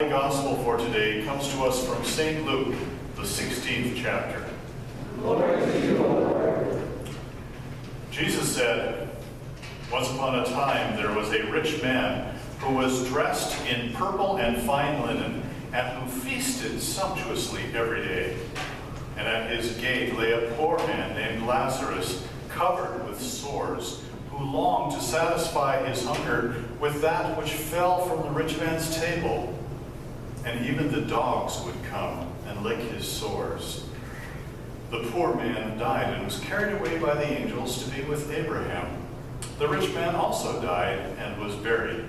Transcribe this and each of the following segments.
The gospel for today comes to us from St. Luke, the 16th chapter. Glory to you, O Lord. Jesus said, "Once upon a time there was a rich man who was dressed in purple and fine linen, and who feasted sumptuously every day. And at his gate lay a poor man named Lazarus, covered with sores, who longed to satisfy his hunger with that which fell from the rich man's table. And even the dogs would come and lick his sores. The poor man died and was carried away by the angels to be with Abraham. The rich man also died and was buried.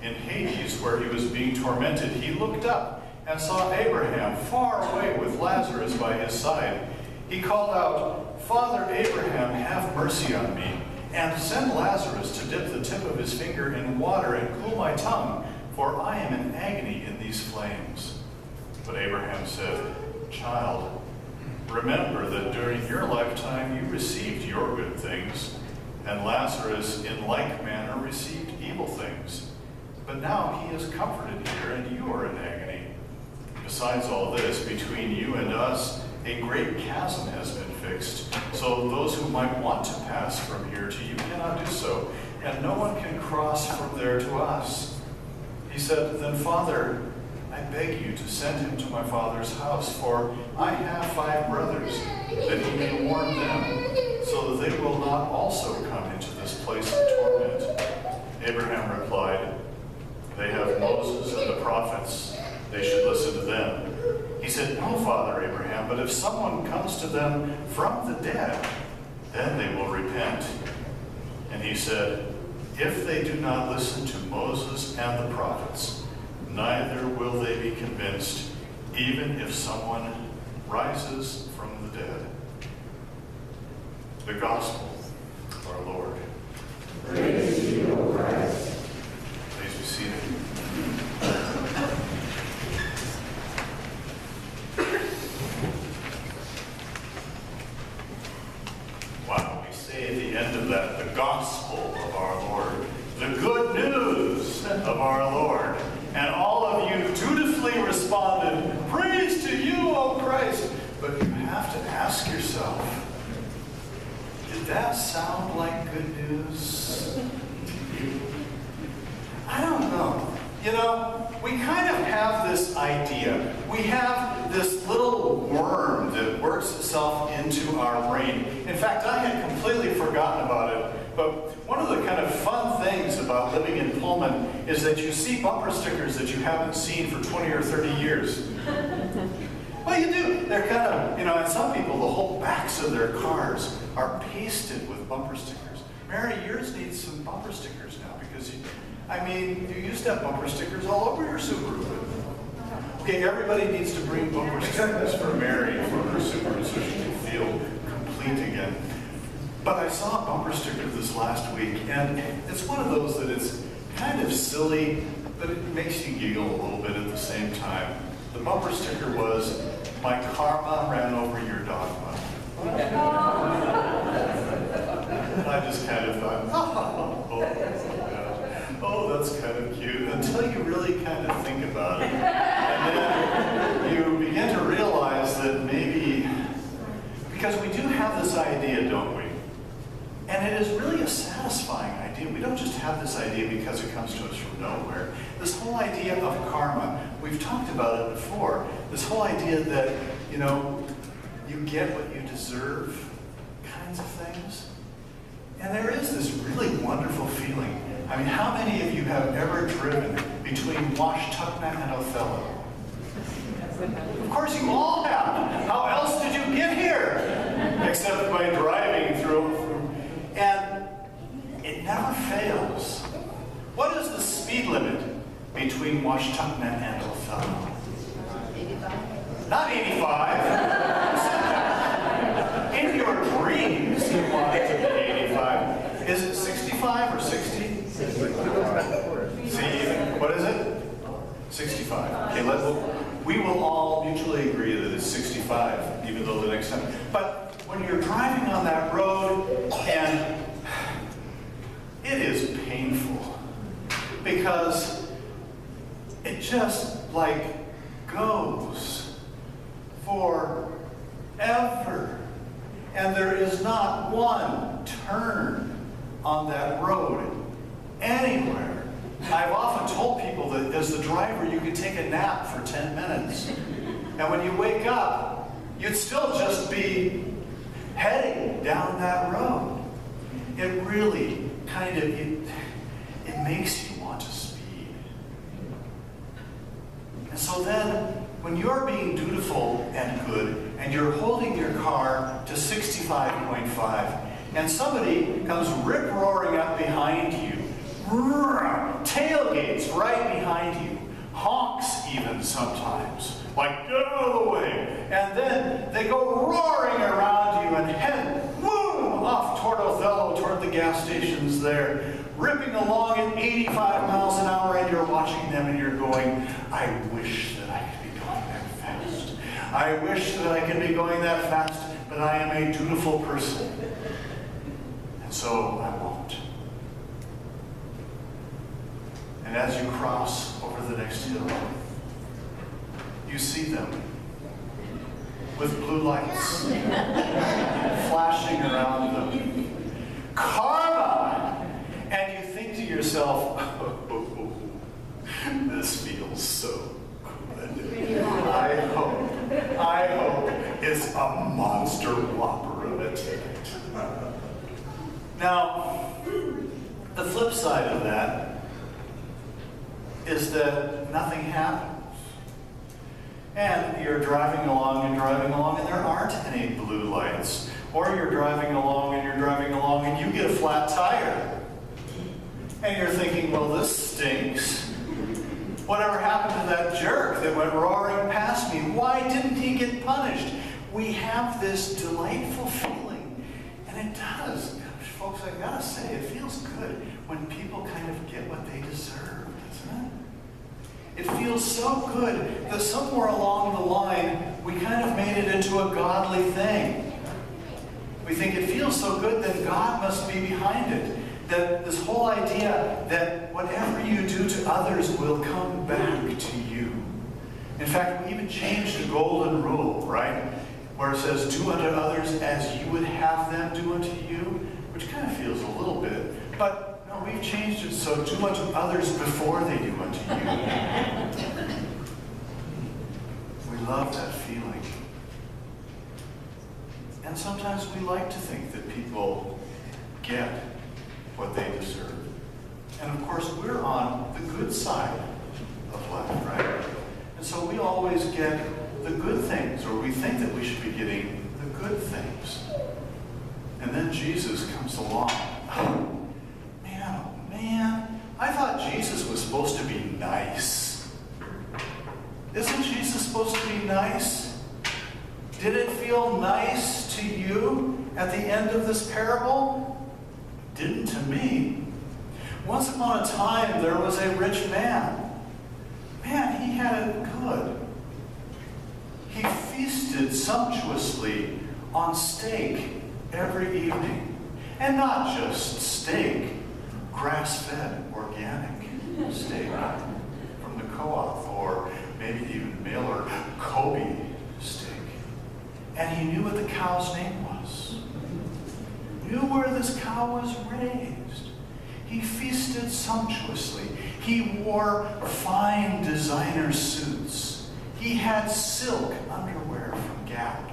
In Hades, where he was being tormented, he looked up and saw Abraham far away with Lazarus by his side. He called out, 'Father Abraham, have mercy on me, and send Lazarus to dip the tip of his finger in water and cool my tongue, for I am in agony in these flames.' But Abraham said, 'Child, remember that during your lifetime you received your good things, and Lazarus in like manner received evil things. But now he is comforted here, and you are in agony. Besides all this, between you and us, a great chasm has been fixed, so those who might want to pass from here to you cannot do so, and no one can cross from there to us.' He said, 'Then, Father, I beg you to send him to my father's house, for I have 5 brothers, that he may warn them, so that they will not also come into this place of torment.' Abraham replied, 'They have Moses and the prophets. They should listen to them.' He said, 'No, Father Abraham, but if someone comes to them from the dead, then they will repent.' And he said, 'If they do not listen to Moses and the prophets, neither will they be convinced, even if someone rises from the dead.'" The Gospel of our Lord. Praise to you, O Christ. Please be seated. Wow, we say at the end of that, the gospel of our Lord, the good news of our Lord. And all of you dutifully responded, "Praise to you, O Christ." But you have to ask yourself, did that sound like good news? I don't know. You know, we kind of have this idea. We have this little worm that works itself into our brain. In fact, I had completely forgotten about it. But one of the kind of fun things about living in Pullman is that you see bumper stickers that you haven't seen for 20 or 30 years. Well, you do. They're kind of, and some people, the whole backs of their cars are pasted with bumper stickers. Mary, yours needs some bumper stickers now because you used to have bumper stickers all over your Subaru. Okay, everybody needs to bring bumper stickers for Mary for her Subaru so she can feel complete again. But I saw a bumper sticker this last week, and it's one of those that is kind of silly, but it makes you giggle a little bit at the same time. The bumper sticker was, "My karma ran over your dogma." And I just kind of thought, oh, that's kind of cute, until you really kind of think about it. And then you begin to realize that maybe, because we do have this idea, don't we? And it is really a satisfying idea. We don't just have this idea because it comes to us from nowhere. This whole idea of karma, we've talked about it before. This whole idea that, you get what you deserve kinds of things. And there is this really wonderful feeling. How many of you have ever driven between Washtenaw and Othello? Of course you all have. How else did you get here? Except by driving through. And it never fails. What is the speed limit between Washtenaw and Othello? 85. Not 85. In your dreams, you want it to be 85. Is it 65 or 60? 65. See, what is it? 65. Okay, we will all mutually agree that it's 65, even though the next time. But when you're driving on that road, and it is painful, because it just like goes forever. And there is not one turn on that road anywhere. I've often told people that as the driver, you could take a nap for 10 minutes. And when you wake up, you'd still just be heading down that road. It really kind of, it makes you want to speed. And so then, when you're being dutiful and good, and you're holding your car to 65.5, and somebody comes rip-roaring up behind you, tailgates right behind you, honks even sometimes, like, get out of the way. And then they go roaring around you and head, boom, off toward Othello, toward the gas stations there, ripping along at 85 miles an hour, and you're watching them and you're going, I wish that I could be going that fast. I wish that I could be going that fast, but I am a dutiful person. And so I won't. And as you cross over the next hill, you see them with blue lights flashing around them. Karma! And you think to yourself, oh, this feels so good. I hope it's a monster whopper of a ticket. Now, the flip side of that is that nothing happens. And you're driving along, and there aren't any blue lights. Or you're driving along, and you get a flat tire. And you're thinking, well, this stinks. Whatever happened to that jerk that went roaring past me? Why didn't he get punished? We have this delightful feeling. And it does. Gosh, folks, I gotta say, it feels good when people kind of get what they deserve, doesn't it? It feels so good that somewhere along the line, we kind of made it into a godly thing. We think it feels so good that God must be behind it. That this whole idea that whatever you do to others will come back to you. In fact, we even changed the golden rule, right? Where it says, do unto others as you would have them do unto you, which kind of feels a little bit. But no, we've changed it so do unto others before they do unto you. We love that feeling. And sometimes we like to think that people get what they deserve. And of course, we're on the good side of life, right? And so we always get the good things, or we think that we should be getting the good things. And then Jesus comes along. Oh, man, I thought Jesus was supposed to be nice. Isn't Jesus supposed to be nice? Did it feel nice to you at the end of this parable? Didn't to me. Once upon a time, there was a rich man. Man, he had it good. He feasted sumptuously on steak every evening. And not just steak, grass-fed, organic steak from the co-op, or maybe even Miller Kobe steak. And he knew what the cow's name was. Knew where this cow was raised. He feasted sumptuously. He wore fine designer suits. He had silk underwear from Gap.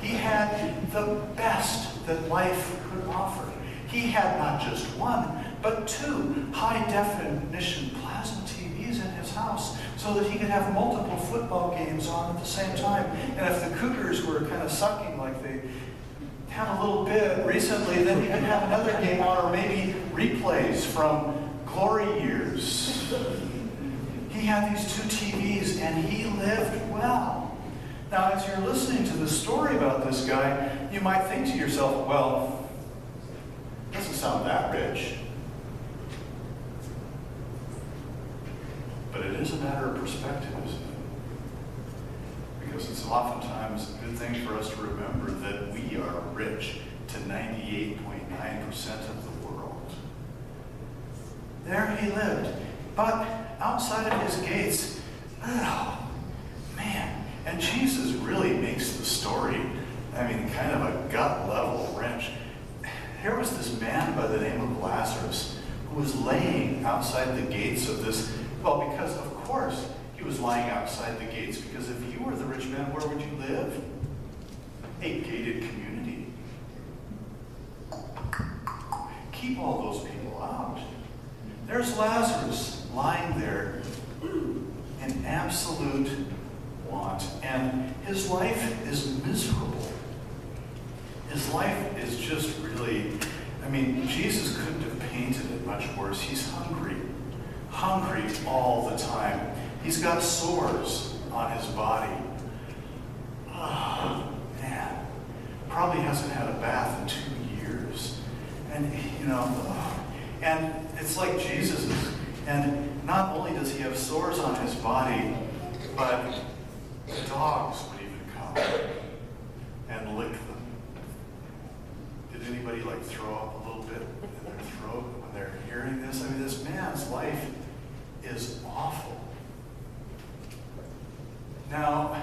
He had the best that life could offer. He had not just one, but 2 high-definition plasma TVs in his house so that he could have multiple football games on at the same time. And if the Cougars were kind of sucking like they had a little bit recently, then he could have another game on, or maybe replays from glory years. He had these 2 TVs, and he lived well. Now, as you're listening to the story about this guy, you might think to yourself, well, it doesn't sound that rich. But it is a matter of perspective, isn't it? Because it's oftentimes a good thing for us to remember that we are rich to 98.9% of the world. There he lived. But outside of his gates, And Jesus really makes the story, kind of a gut-level wrench. Here was this man by the name of Lazarus who was laying outside the gates of this, because of course he was lying outside the gates, because if you were the rich man, where would you live? A gated community. Keep all those people out. There's Lazarus lying there in absolute want, and his life is miserable. His life is just really, Jesus couldn't have painted it much worse. He's hungry all the time. He's got sores on his body. Oh, man. Probably hasn't had a bath in 2 years. And, and it's like Jesus is. And not only does he have sores on his body, but the dogs would even come and lick them. Did anybody throw up a little bit in their throat when they're hearing this? This man's life is awful. Now,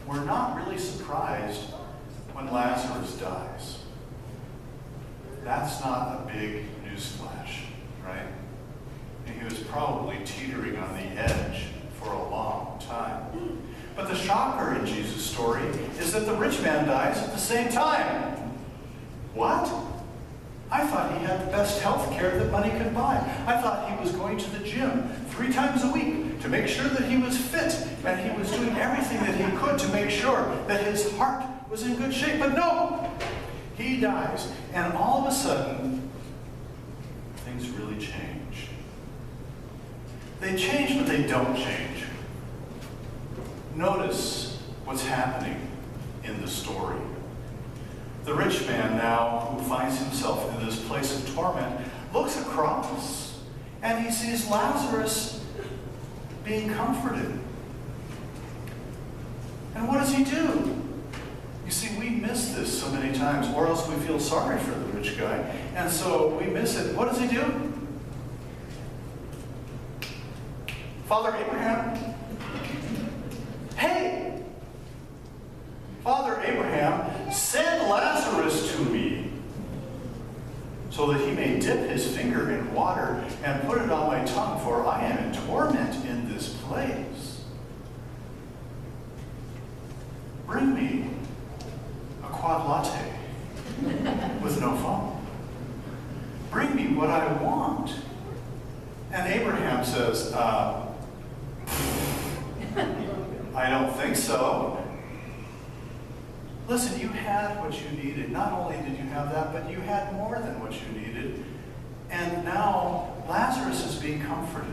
we're not really surprised when Lazarus dies. That's not a big newsflash, right? And he was probably teetering on the edge for a long time. But the shocker in Jesus' story is that the rich man dies at the same time. What? I thought he had the best health care that money could buy. I thought he was going to the gym 3 times a week to make sure that he was fit, and he was doing everything that he could to make sure that his heart was in good shape. But no! He dies, and all of a sudden, things really change. They change, but they don't change. Notice what's happening in the story. The rich man now, who finds himself in this place of torment, looks across and he sees Lazarus being comforted. And what does he do? You see, we miss this so many times, or else we feel sorry for the rich guy, and so we miss it. What does he do? Father Abraham, hey! Father Abraham, send Lazarus to me so that he may dip his finger in water and put it on my tongue, for I am in torment in this place. Bring me a quad latte with no foam. Bring me what I want. And Abraham says, I don't think so. Listen, you had what you needed. Not only did you have that, but you had more than what you needed. And now Lazarus is being comforted.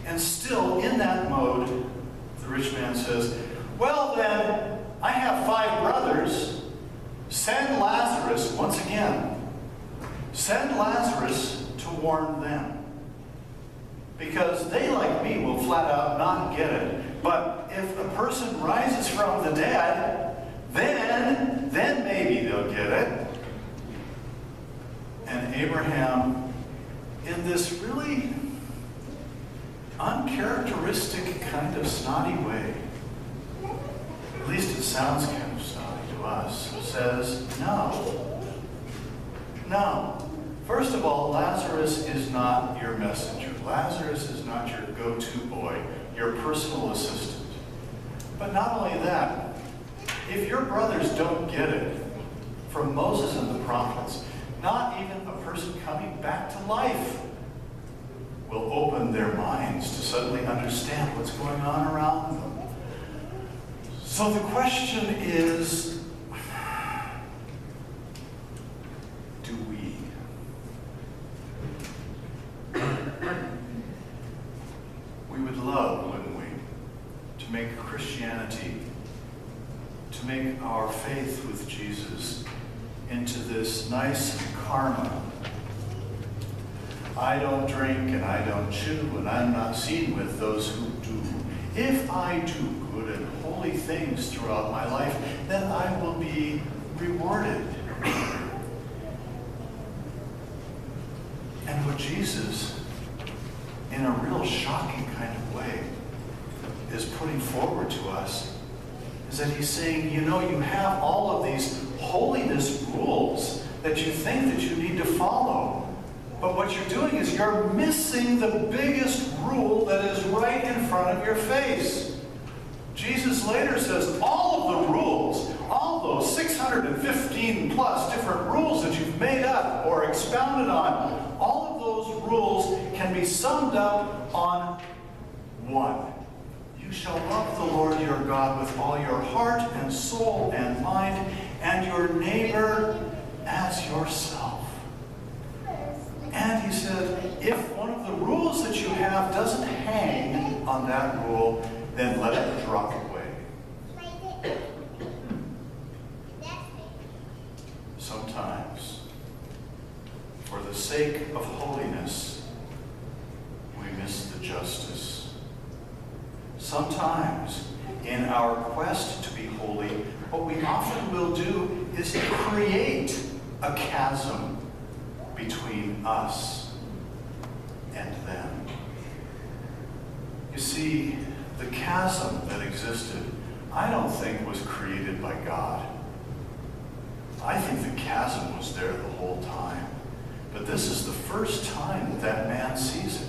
And still in that mode, the rich man says, well then, I have 5 brothers. Send Lazarus once again. Send Lazarus to warn them. Because they, like me, will flat out not get it. But if a person rises from the dead, then maybe they'll get it. And Abraham, in this really uncharacteristic kind of snotty way, at least it sounds kind of snotty to us, says, no. No. First of all, Lazarus is not your messenger. Lazarus is not your go-to boy, your personal assistant. But not only that, if your brothers don't get it from Moses and the prophets, not even a person coming back to life will open their minds to suddenly understand what's going on around them. So the question is, do we? We would love, wouldn't we, to make Christianity, to make our faith with Jesus into this nice karma. I don't drink and I don't chew and I'm not seen with those who do. If I do good and holy things throughout my life, then I will be rewarded. And what Jesus, in a real shocking kind of way, is is putting forward to us is that he's saying, you have all of these holiness rules that you think that you need to follow. But what you're doing is you're missing the biggest rule that is right in front of your face. Jesus later says all of the rules, all those 615 plus different rules that you've made up or expounded on, all of those rules can be summed up on one. You shall love the Lord your God with all your heart and soul and mind, and your neighbor as yourself. And he said, if one of the rules that you have doesn't hang on that rule, then let it drop away. Sometimes, for the sake of holiness, we miss the justice. Sometimes, in our quest to be holy, what we often will do is create a chasm between us and them. You see, the chasm that existed, I don't think was created by God. I think the chasm was there the whole time. But this is the first time that man sees it.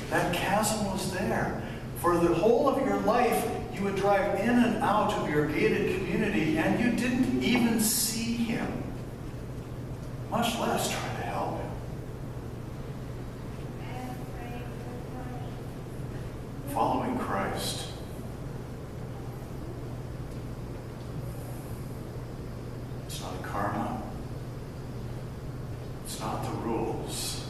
That chasm was there. For the whole of your life, you would drive in and out of your gated community and you didn't even see him, much less try to help him. Following Christ. It's not karma. It's not the rules.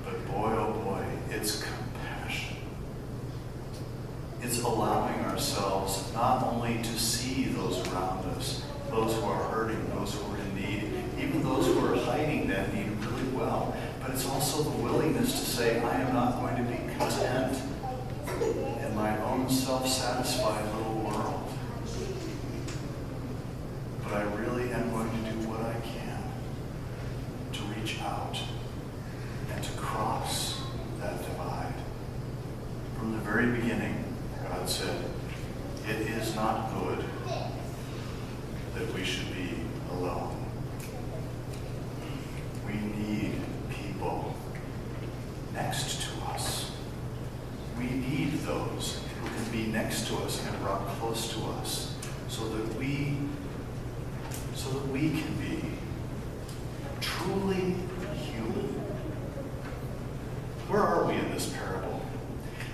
But boy, oh boy, it's compassion. It's allowing ourselves not only to see those around us, those who are hurting, those who are in need, even those who are hiding that need really well, but it's also the willingness to say, I am not going to be content in my own self-satisfied little world. But I really am going to do what I can to reach out and to cross that divide. From the very beginning, God said, it is not good that we should be alone. We need people next to us. We need those who can be next to us and rock close to us so that we can be truly human. Where are we in this parable?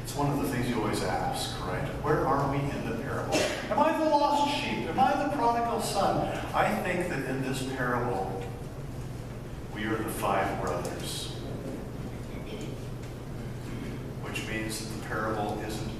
It's one of the things you always ask, right? Where are we in the parable? Am I the lost sheep? Am I the prodigal son? I think that in this parable, we are the 5 brothers. Which means that the parable isn't